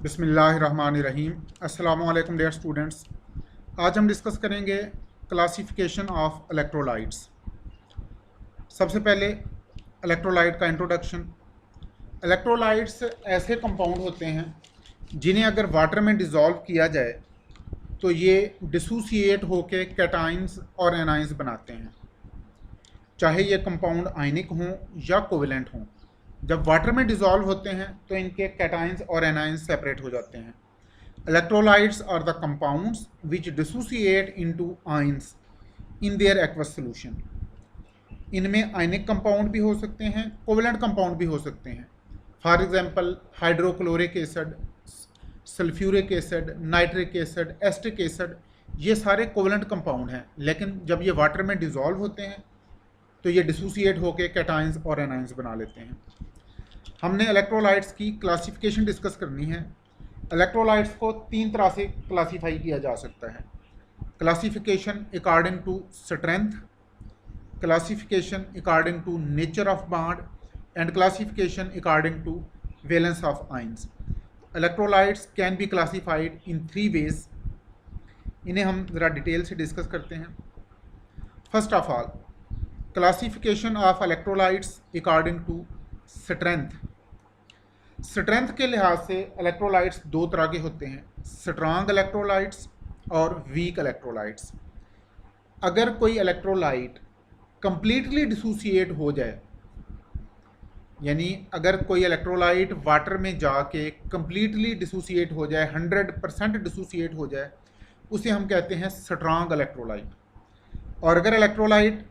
बिस्मिल्लाहिर्रहमानिर्रहीम। अस्सलामु अलैकुम डियर स्टूडेंट्स। आज हम डिस्कस करेंगे क्लासिफिकेशन ऑफ इलेक्ट्रोलाइट्स। सबसे पहले इलेक्ट्रोलाइट का इंट्रोडक्शन। इलेक्ट्रोलाइट्स ऐसे कंपाउंड होते हैं जिन्हें अगर वाटर में डिज़ोल्व किया जाए तो ये डिसोसिएट होकर कैटाइंस और एनाइंस बनाते हैं, चाहे ये कंपाउंड आयनिक हों या कोवेलेंट हों। जब वाटर में डिज़ोल्व होते हैं तो इनके कैटाइंस और एनाइंस सेपरेट हो जाते हैं। Electrolytes are the compounds which dissociate into ions in their aqueous solution. इनमें आयनिक कंपाउंड भी हो सकते हैं, कोवेलेंट कंपाउंड भी हो सकते हैं। For example hydrochloric acid, sulphuric acid, nitric acid, acetic acid, ये सारे कोवेलेंट कंपाउंड हैं, लेकिन जब ये वाटर में डिज़ोल्व होते हैं तो ये डिसोसिएट होकर कैटाइंस और एनाइंस बना लेते हैं। हमने इलेक्ट्रोलाइट्स की क्लासिफिकेशन डिस्कस करनी है। इलेक्ट्रोलाइट्स को तीन तरह से क्लासीफाई किया जा सकता है। Classification according to strength, classification according to nature of bond and classification according to valence of ions. Electrolytes can be classified in 3 ways. इन्हें हम ज़रा डिटेल से डिस्कस करते हैं। First of all, classification of electrolytes according to strength. Strength के लिहाज से electrolytes दो तरह के होते हैं, स्ट्रांग इलेक्ट्रोलाइट्स और वीक इलेक्ट्रोलाइट्स। अगर कोई इलेक्ट्रोलाइट कंप्लीटली डिसोसिएट हो जाए, यानी अगर कोई इलेक्ट्रोलाइट वाटर में जाके कंप्लीटली डिसोसिएट हो जाए, 100% डिसोसिएट हो जाए, उसे हम कहते हैं स्ट्रांग इलेक्ट्रोलाइट। और अगर इलेक्ट्रोलाइट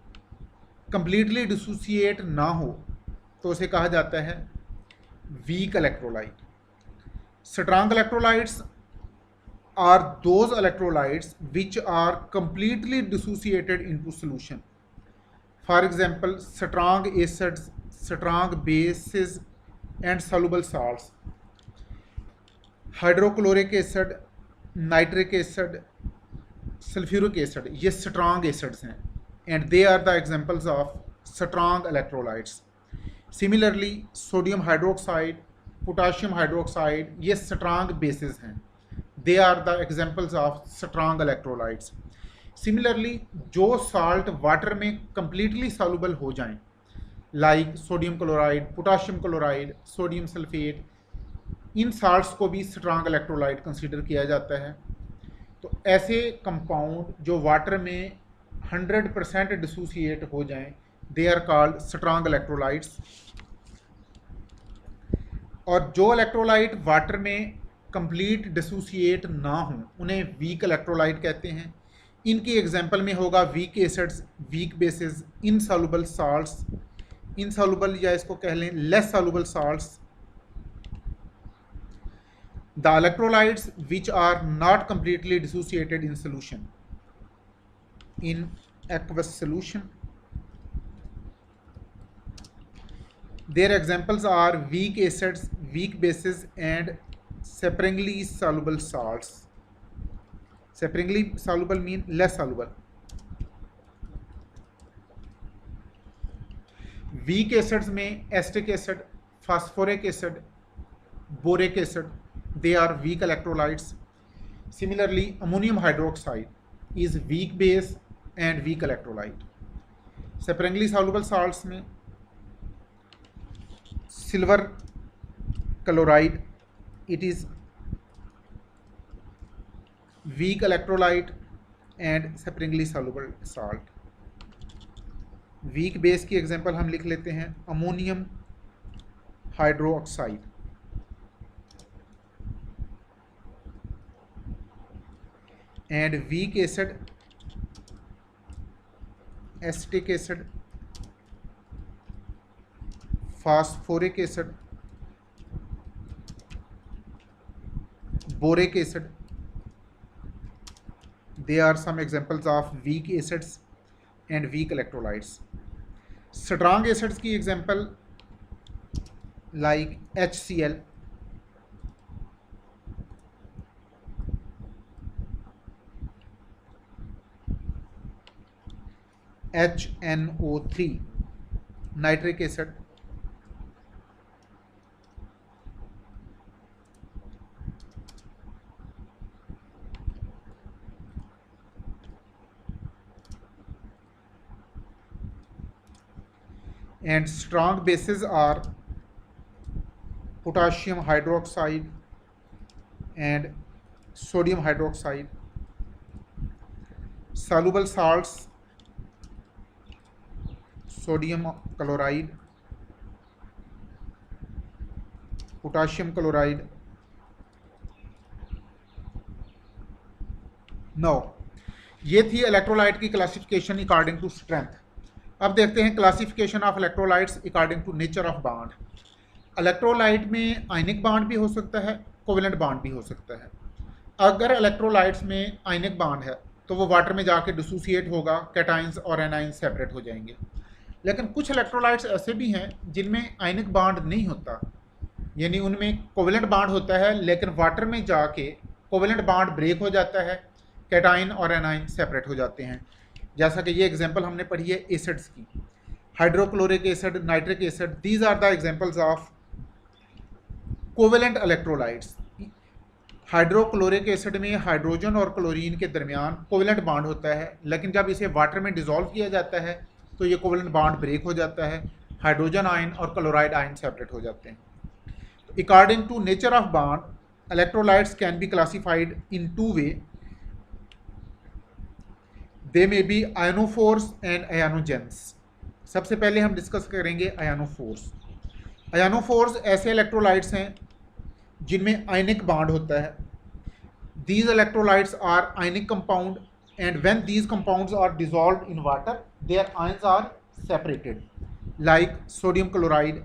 कंप्लीटली डिसोसिएट ना हो तो उसे कहा जाता है weak electrolyte. Strong electrolytes are those electrolytes which are completely dissociated into solution. For example strong acids, strong bases and soluble salts. Hydrochloric acid, nitric acid, sulphuric acid, ये strong acids हैं and they are the examples of strong electrolytes. Similarly sodium hydroxide, potassium hydroxide, ये strong bases हैं, they are the examples of strong electrolytes. Similarly जो salt water में completely soluble हो जाएं, like sodium chloride, potassium chloride, sodium sulphate, इन salts को भी strong electrolyte consider किया जाता है। तो ऐसे कंपाउंड जो वाटर में 100% डिसोसिएट हो जाएं, they are called strong electrolytes. और जो इलेक्ट्रोलाइट वाटर में कंप्लीट डिसोसिएट ना हो उन्हें वीक इलेक्ट्रोलाइट कहते हैं। इनकी एग्जांपल में होगा weak acids, weak bases, insoluble salts, insoluble या इसको कह लें less soluble salts. The electrolytes which are not completely dissociated in solution, in aqueous solution, their examples are weak acids, weak bases and sparingly soluble salts. Sparingly soluble mean less soluble. Weak acids में acetic acid, phosphoric acid, boric acid, they are weak electrolytes. Similarly ammonium hydroxide is weak base and weak electrolyte. Sparingly soluble salts में silver chloride, it is weak electrolyte and sparingly soluble salt. Weak base की example हम लिख लेते हैं ammonium hydroxide. And weak acid acetic acid, phosphoric acid, boric acid, they are some examples of weak acids and weak electrolytes. Strong acids की example like HCl, HNO3, nitric acid, and strong bases are potassium hydroxide and sodium hydroxide. Soluble salts, sodium chloride, potassium chloride. Now, ये थी electrolyte की classification according to strength. अब देखते हैं classification of electrolytes according to nature of bond. Electrolyte में ionic bond भी हो सकता है, कोवेलेंट बॉन्ड भी हो सकता है। अगर इलेक्ट्रोलाइट्स में आयनिक बॉन्ड है तो वो वाटर में जाके डिसोसिएट होगा, कैटाइंस और एनाइंस सेपरेट हो जाएंगे। लेकिन कुछ इलेक्ट्रोलाइट्स ऐसे भी हैं जिनमें आयनिक बॉन्ड नहीं होता, यानी उनमें कोवेलेंट बॉन्ड होता है, लेकिन वाटर में जाके कोवेलेंट बॉन्ड ब्रेक हो जाता है, कैटाइन और एनाइन सेपरेट हो जाते हैं। जैसा कि ये एग्जांपल हमने पढ़ी है एसिड्स की, hydrochloric acid, nitric acid, these are the examples of covalent electrolytes. Hydrochloric acid में हाइड्रोजन और क्लोरीन के दरमियान कोवेलेंट बॉन्ड होता है, लेकिन जब इसे वाटर में डिसॉल्व किया जाता है तो ये कोवेलेंट बॉन्ड ब्रेक हो जाता है, हाइड्रोजन आयन और क्लोराइड आयन सेपरेट हो जाते हैं। According to nature of bond, electrolytes can be classified in two way. They may be ionophores and ionogens. सबसे पहले हम डिस्कस करेंगे आयनोफोर्स। आयनोफोर्स ऐसे इलेक्ट्रोलाइट्स हैं जिनमें आयनिक बॉन्ड होता है। These electrolytes are ionic compound and when these compounds are dissolved in water their ions are separated, like sodium chloride,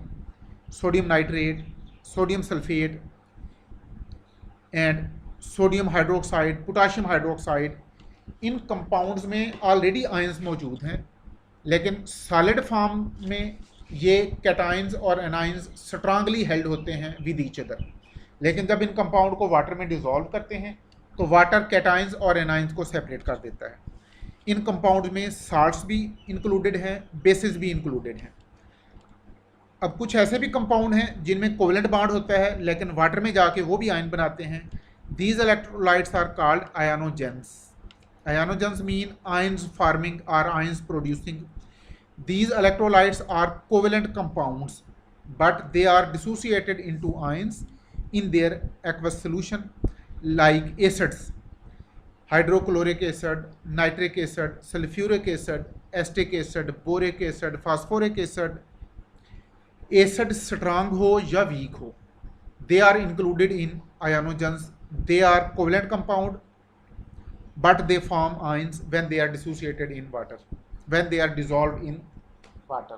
sodium nitrate, sodium sulphate and sodium hydroxide, potassium hydroxide. इन compounds में already ions मौजूद हैं, लेकिन solid form में ये cations और anions strongly held होते हैं विद ईच अदर। लेकिन जब इन कंपाउंड को वाटर में डिसॉल्व करते हैं तो वाटर कैटाइंस और एनाइंस को सेपरेट कर देता है। इन कंपाउंड में साल्ट्स भी इंक्लूडेड हैं, बेसिस भी इंक्लूडेड हैं। अब कुछ ऐसे भी कंपाउंड हैं जिनमें कोवेलेंट बॉन्ड होता है, लेकिन वाटर में जाके वो भी आयन बनाते हैं। These electrolytes are called ionogens. Ionogens mean ions forming or ions producing. These electrolytes are covalent compounds, but they are dissociated into ions in their aqueous solution, like acids, hydrochloric acid, nitric acid, sulfuric acid, acetic acid, boric acid, phosphoric acid. Acid strong हो या weak हो, they are included in ionogens. They are covalent compound, but they form ions when they are dissociated in water, when they are dissolved in water.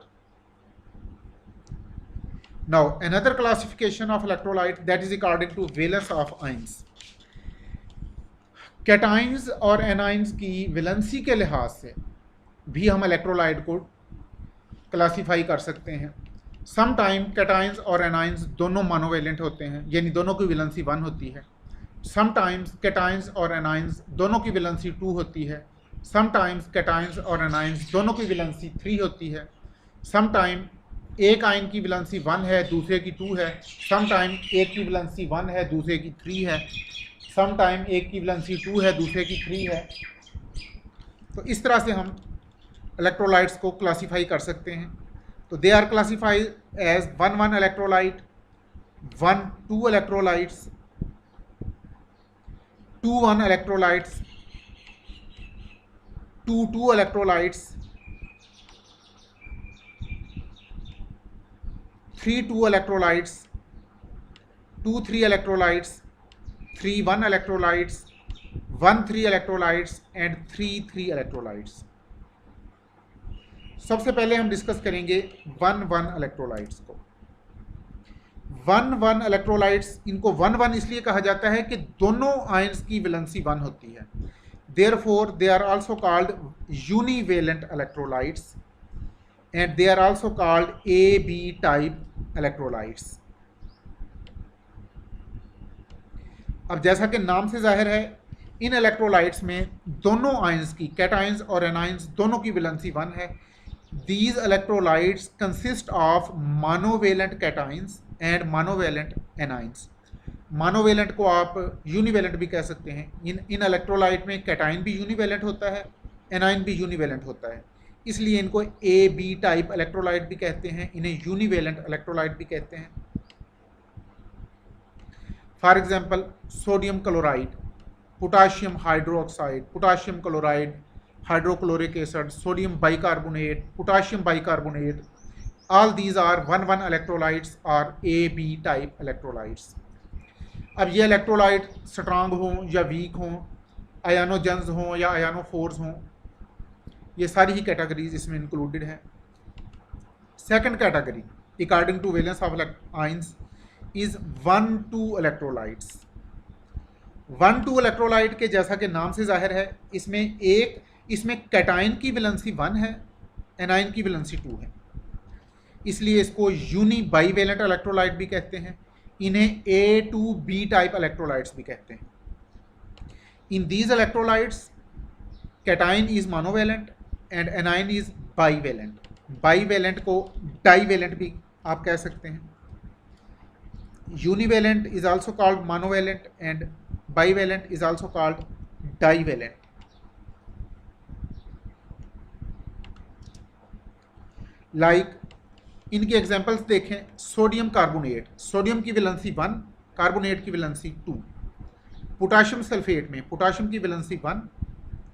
Now, another classification of electrolyte, that is according to valence of ions. Cations और anions की valency के लिहाज से भी हम electrolyte को classify कर सकते हैं। सम टाइम कैटाइंस और एनाइंस दोनों मोनोवेलेंट होते हैं, यानी दोनों की वैलेंसी 1 होती है। समटाइम्स कैटाइंस और एनाइंस दोनों की वैलेंसी 2 होती है। समटाइम्स कैटाइंस और एनाइंस दोनों की वैलेंसी 3 होती है। समटाइम एक आयन की वैलेंसी 1 है, दूसरे की 2 है। समटाइम एक की वैलेंसी 1 है, दूसरे की 3 है। समटाइम एक की वैलेंसी 2 है, दूसरे की 3 है। तो इस तरह से हम इलेक्ट्रोलाइट्स को क्लासीफाई कर सकते हैं। तो they are classified as 1,1 electrolyte, 1,2 electrolytes, 2,1 electrolytes, 2,2 electrolytes, 3,2 electrolytes, 2,3 electrolytes, 3,1 electrolytes, 1,3 electrolytes and 3,3 electrolytes. सबसे पहले हम डिस्कस करेंगे 1,1 electrolytes को। 1,1 इलेक्ट्रोलाइट्स, इनको 1,1 इसलिए कहा जाता है कि दोनों आयंस की वैलेंसी 1 होती है। Therefore they are also called univalent electrolytes and they are also called AB type electrolytes. अब जैसा कि नाम से जाहिर है, इन इलेक्ट्रोलाइट्स में दोनों आयंस की, कैटाइंस और एनाइंस दोनों की वैलेंसी 1 है। These electrolytes consist of monovalent cations and monovalent anions. Monovalent को आप यूनिवेलेंट भी कह सकते हैं। इन इलेक्ट्रोलाइट में कैटाइन भी यूनिवेलेंट होता है, एनाइन भी यूनिवेलेंट होता है। इसलिए इनको ए बी टाइप इलेक्ट्रोलाइट भी कहते हैं, इन्हें यूनिवेलेंट इलेक्ट्रोलाइट भी कहते हैं। For example sodium chloride, potassium hydroxide, potassium chloride, hydrochloric acid, sodium bicarbonate, potassium bicarbonate, all these are 1,1 electrolytes or AB type electrolytes। अब ये इलेक्ट्रोलाइट स्ट्रांग हों या वीक हों, आयनोजेंस हों या आयनोफोर्स हों, ये सारी ही कैटेगरीज इसमें इंक्लूडेड हैं। Second category according to valence of ions is 1,2 electrolytes. 1,2 electrolyte के जैसा कि नाम से जाहिर है, इसमें कैटाइन की वैलेंसी 1 है, एनाइन की वैलेंसी 2 है, इसलिए इसको यूनी बाईवेलेंट इलेक्ट्रोलाइट भी कहते हैं। इन्हें A two B type electrolytes भी कहते हैं। In these electrolytes cation is monovalent and anion is bivalent. Bivalent को डाईवेलेंट भी आप कह सकते हैं। Univalent is also called monovalent and bivalent is also called divalent. Like इनके एग्जाम्पल्स देखें, सोडियम कार्बोनेट, सोडियम की वैलेंसी 1, कार्बोनेट की वैलेंसी 2। पोटाशियम सल्फेट में पोटाशियम की वैलेंसी 1,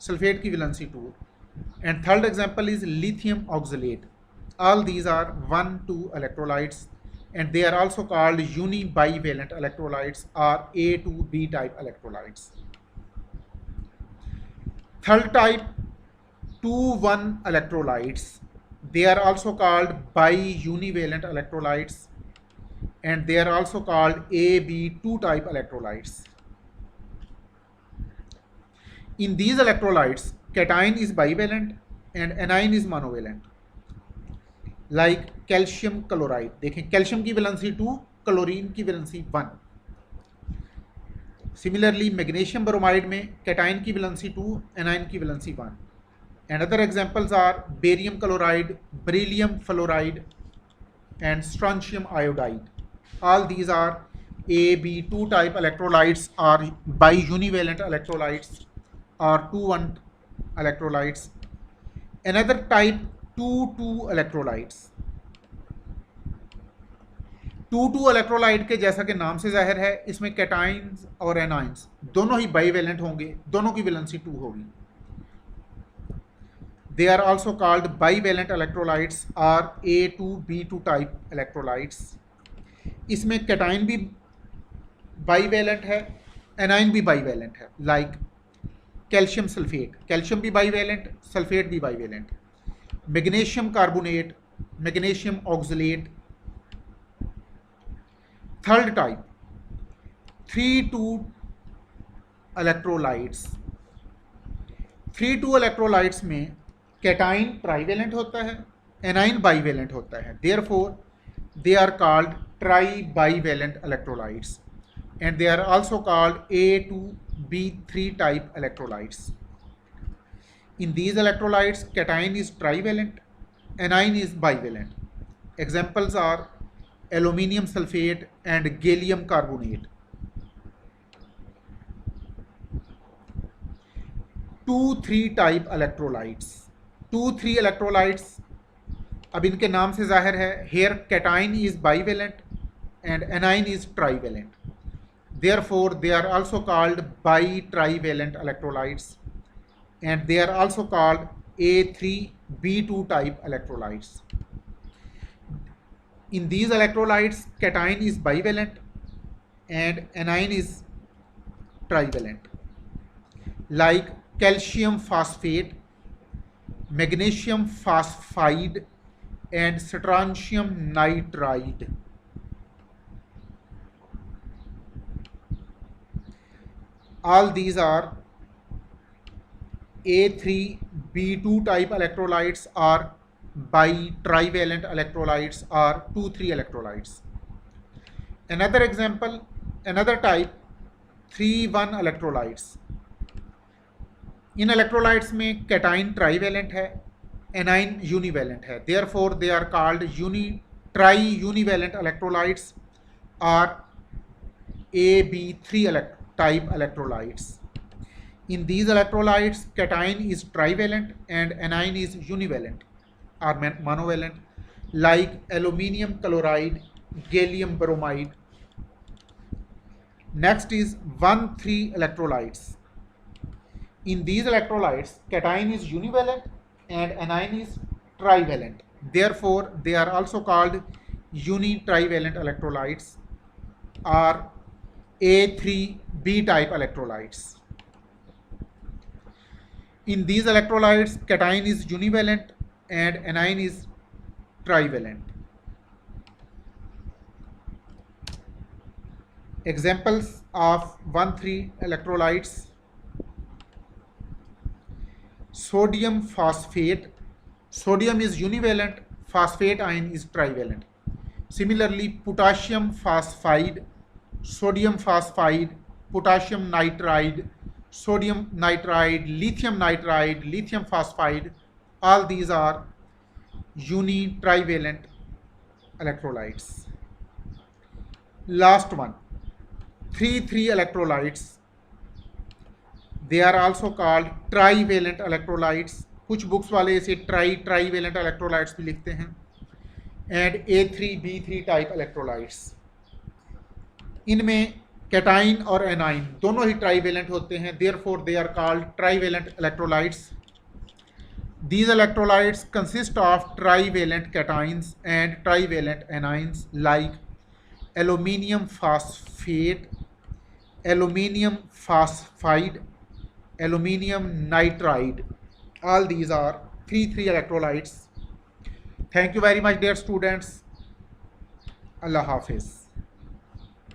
सल्फेट की valency 2। And third example is lithium oxalate. All these are 1,2 electrolytes and they are also called uni-bivalent electrolytes or A to B type electrolytes. Third type 2,1 electrolytes, they are also called bi-univalent electrolytes and they are also called AB2 type electrolytes. In these electrolytes, cation is bivalent and anion is monovalent. Like calcium chloride, देखें calcium की valency 2, chlorine की valency 1। Similarly magnesium bromide में cation की valency 2, anion की valency 1। And other examples are barium chloride, beryllium fluoride and strontium iodide. All these are AB2 type electrolytes are bi univalent electrolytes or 2,1 electrolytes. Another type 2,2 electrolytes. 2,2 electrolyte के जैसा कि नाम से जाहिर है, इसमें कैटाइंस और एनाइंस दोनों ही बाईवेलेंट होंगे, दोनों की वैलेंसी 2 होगी। They are also called bivalent electrolytes और A2B2 टाइप इलेक्ट्रोलाइट्स। इसमें कैटाइन भी बाईवेलेंट है, एनाइन भी बाईवेलेंट है। लाइक कैल्शियम सल्फेट, कैल्शियम भी बाईवेलेंट, सल्फेट भी bivalent. Magnesium carbonate, magnesium oxalate. Third type 3,2 electrolytes. 3,2 electrolytes में कैटाइन ट्राईवेलेंट होता है, एनाइन बाईवेलेंट होता है। Therefore they are called tri-bivalent electrolytes and they are also called A2B3 type electrolytes. In these electrolytes, cation is trivalent, anion is bivalent. Examples are aluminium sulfate and gallium carbonate. 2,3 type electrolytes. 2,3 electrolytes, अब इनके नाम से जाहिर है, here cation is bivalent and anion is trivalent. Therefore they are also called bi trivalent electrolytes and they are also called A3B2 type electrolytes. In these electrolytes cation is bivalent and anion is trivalent. Like calcium phosphate, magnesium phosphide and strontium nitride. All these are A3B2 type electrolytes or bi-trivalent electrolytes or 2,3 electrolytes. Another example, another type 3,1 electrolytes. इन electrolytes में cation trivalent है, anion univalent है। Therefore they are called tri univalent electrolytes or AB3 type electrolytes. In these electrolytes, cation is trivalent and anion is univalent or monovalent, like aluminium chloride, gallium bromide. Next is 1,3 electrolytes. In these electrolytes, cation is univalent and anion is trivalent. Therefore, they are also called uni-trivalent electrolytes or A3B type electrolytes. In these electrolytes, cation is univalent and anion is trivalent. Examples of 1,3 electrolytes: sodium phosphate. Sodium is univalent, phosphate ion is trivalent. Similarly, potassium phosphide, sodium phosphide, potassium nitride, sodium nitride, lithium phosphide, all these are uni-trivalent electrolytes. Last one, 3,3 electrolytes. They are also called trivalent electrolytes. कुछ books वाले इसे trivalent electrolytes भी लिखते हैं. And A3B3 type electrolytes. इनमें cation और anion दोनों ही ट्राईवेलेंट होते हैं, therefore they are called trivalent electrolytes. These electrolytes consist of trivalent cations and trivalent anions like aluminium phosphate, aluminium phosphide, aluminium nitride. All these are 3,3 electrolytes. Thank you very much, dear students. Allah Hafiz.